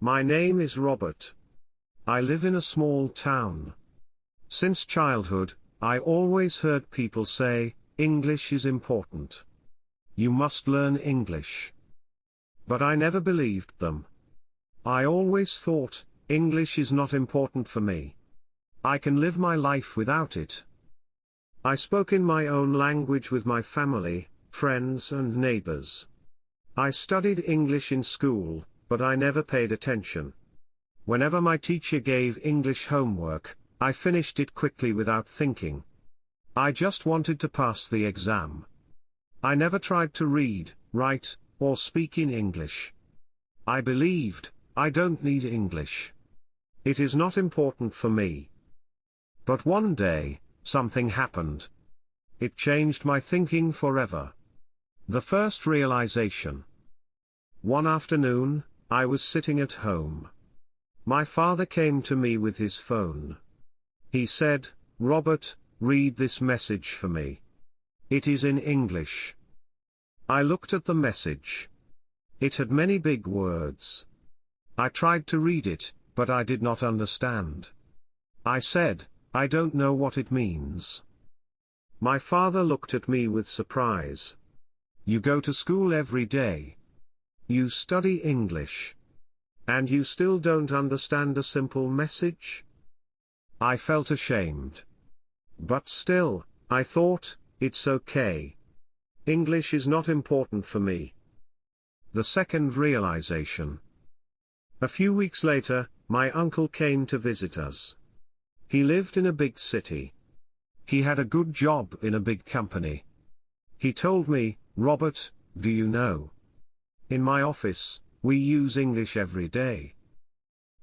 My name is Robert. I live in a small town. Since childhood, I always heard people say, English is important. You must learn English. But I never believed them. I always thought, English is not important for me. I can live my life without it. I spoke in my own language with my family, friends and neighbors. I studied English in school, but I never paid attention. Whenever my teacher gave English homework, I finished it quickly without thinking. I just wanted to pass the exam. I never tried to read, write, or speak in English. I believed, I don't need English. It is not important for me. But one day, something happened. It changed my thinking forever. The first realization. One afternoon, I was sitting at home. My father came to me with his phone. He said, "Robert, read this message for me. It is in English." I looked at the message. It had many big words. I tried to read it, but I did not understand. I said, "I don't know what it means." My father looked at me with surprise. "You go to school every day. You study English. And you still don't understand a simple message?" I felt ashamed. But still, I thought, it's okay. English is not important for me. The second realization. A few weeks later, my uncle came to visit us. He lived in a big city. He had a good job in a big company. He told me, "Robert, do you know? In my office, we use English every day."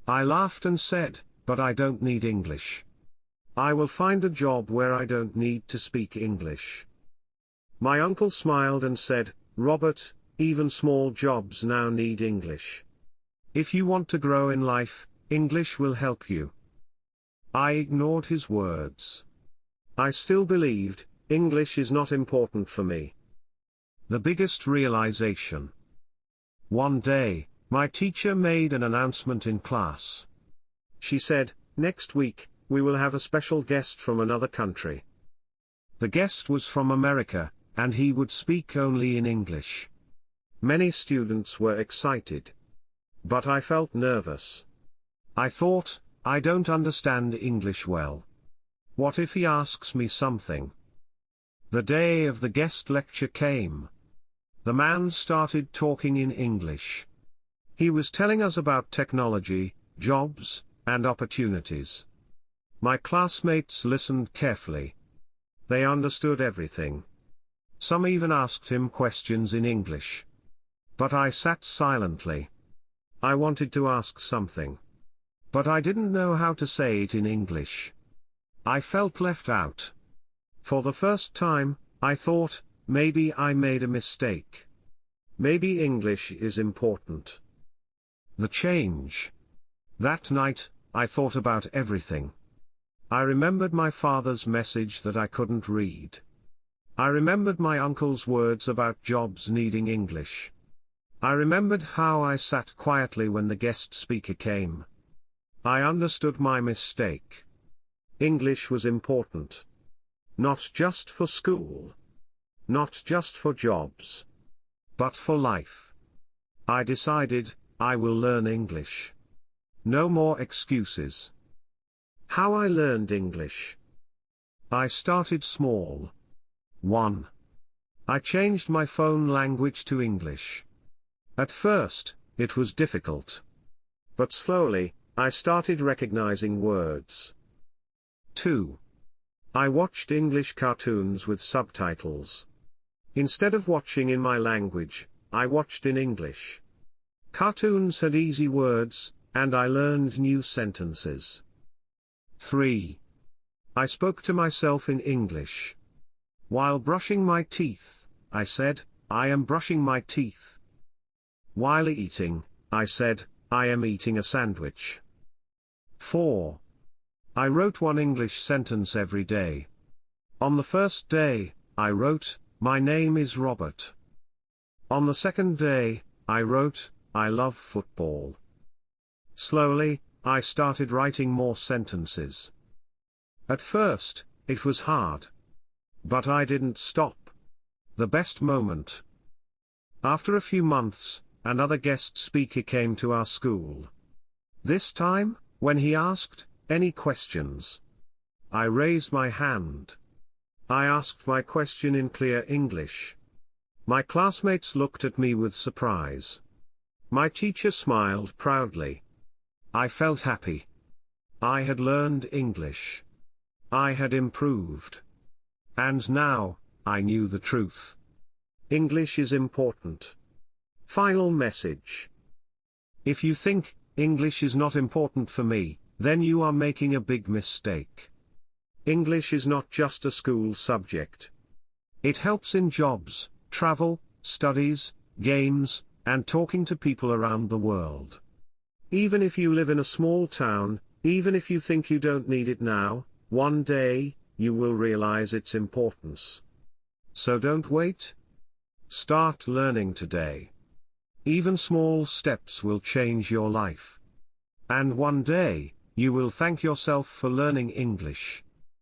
I laughed and said, "But I don't need English. I will find a job where I don't need to speak English." My uncle smiled and said, "Robert, even small jobs now need English. If you want to grow in life, English will help you." I ignored his words. I still believed, English is not important for me. The biggest realization. One day, my teacher made an announcement in class. She said, "Next week, we will have a special guest from another country." The guest was from America, and he would speak only in English. Many students were excited. But I felt nervous. I thought, I don't understand English well. What if he asks me something? The day of the guest lecture came. The man started talking in English. He was telling us about technology, jobs, and opportunities. My classmates listened carefully. They understood everything. Some even asked him questions in English. But I sat silently. I wanted to ask something. But I didn't know how to say it in English. I felt left out. For the first time, I thought, maybe I made a mistake. Maybe English is important. The change. That night, I thought about everything. I remembered my father's message that I couldn't read. I remembered my uncle's words about jobs needing English. I remembered how I sat quietly when the guest speaker came. I understood my mistake. English was important. Not just for school. Not just for jobs. But for life. I decided, I will learn English. No more excuses. How I learned English. I started small. 1. I changed my phone language to English. At first, it was difficult. But slowly, I started recognizing words. 2. I watched English cartoons with subtitles. Instead of watching in my language, I watched in English. Cartoons had easy words, and I learned new sentences. 3. I spoke to myself in English. While brushing my teeth, I said, "I am brushing my teeth." While eating, I said, "I am eating a sandwich." 4. I wrote one English sentence every day. On the first day, I wrote, "My name is Robert." On the second day, I wrote, "I love football." Slowly, I started writing more sentences. At first, it was hard. But I didn't stop. The best moment. After a few months, another guest speaker came to our school. This time, when he asked, "Any questions?" I raised my hand. I asked my question in clear English. My classmates looked at me with surprise. My teacher smiled proudly. I felt happy. I had learned English. I had improved. And now, I knew the truth. English is important. Final message. If you think, English is not important for me, then you are making a big mistake. English is not just a school subject. It helps in jobs, travel, studies, games, and talking to people around the world. Even if you live in a small town, even if you think you don't need it now, one day, you will realize its importance. So don't wait. Start learning today. Even small steps will change your life. And one day, you will thank yourself for learning English.